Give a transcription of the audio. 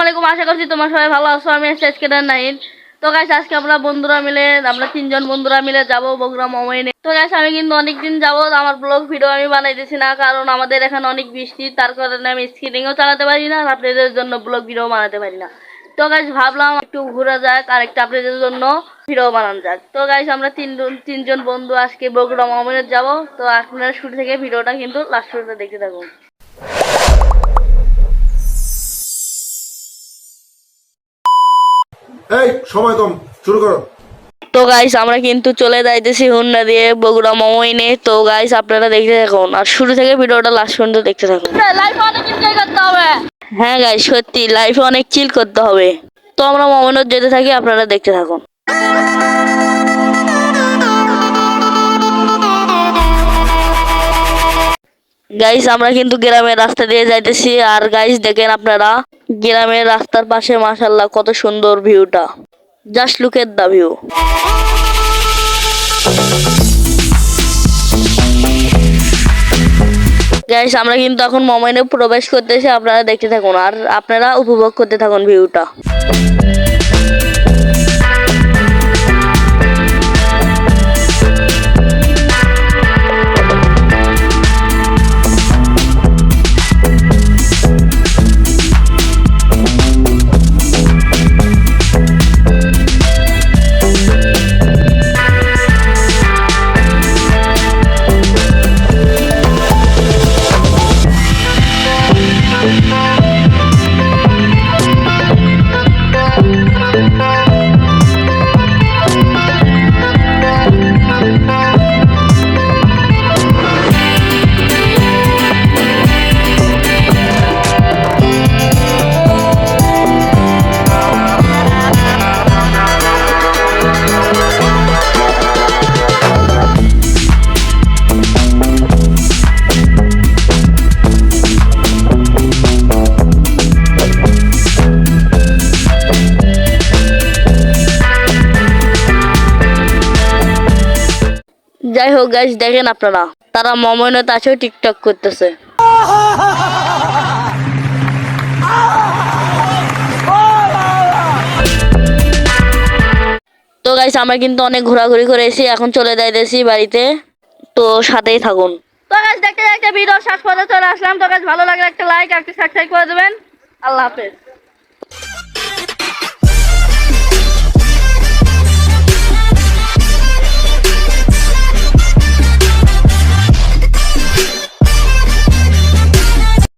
আলাইকুম, আশা করছি তোমার সবাই ভালো আছো। আমি আজকে নাহিদ। তো গাইস আজকে আমরা তিনজন বন্ধুরা মিলে যাব বগুড়া মোমিনে। তো গাইস আমি কিন্তু অনেকদিন যাবত আমার ব্লগ ভিডিও আমি বানাইতেছি না, কারণ আমাদের এখানে অনেক বৃষ্টি, তার কারণে আমি স্ক্রিনিংও চালাতে পারি না, আপনাদের জন্য ব্লগ ভিডিও বানাতে পারি না। তো গাইস ভাবলাম একটু ঘোরা যাক আর একটা আপনাদের জন্য ভিডিও বানানো যাক। তো গাইস আমরা তিনজন বন্ধু আজকে বগুড়া মোমিনে যাব। তো আপনারা শুরু থেকে ভিডিওটা কিন্তু লাস্ট পর্যন্ত দেখতে থাকুন। এই সময় কম, শুরু করো। তো গাইস আমরা কিন্তু চলে যাইতেছি হুন্ডা দিয়ে বগুড়া মোমিনে। তো গাইস আপনারা দেখতে থাকুন আর শুরু থেকে ভিডিওটা লাস্ট পর্যন্ত দেখতে থাকুন। হ্যাঁ গাইস সত্যি লাইফে অনেক চিল করতে হবে। তো আমরা মোমিনে যেতে থাকি, আপনারা দেখতে থাকুন। গাইস আমরা কিন্তু গ্রামের রাস্তা দিয়ে যাইতেছি, আর গাইস দেখেন আপনারা গ্রামের রাস্তার পাশে মাশাআল্লাহ কত সুন্দর ভিউটা, just look at the view. Guys আমরা কিন্তু এখন মোমিনে প্রবেশ করতেছি, আপনারা দেখতে থাকুন আর আপনারা উপভোগ করতে থাকুন ভিউটা। যাই হোক গাইস দেখেন আপনারা তারা মোমিনত আছে টিকটক করতেছে। তো গাইস আমরা কিন্তু অনেক ঘোরাঘুরি করে এসে এখন চলে যাইতেছি বাড়িতে। তো সাথেই থাকুন। তো গাইস দেখতে দেখতে ভিডিও শেষ পর্যন্ত চলে আসলাম। তো গাইস ভালো লাগলে একটা লাইক আর একটা সাবস্ক্রাইব করে দেবেন। আল্লাহ হাফেজ।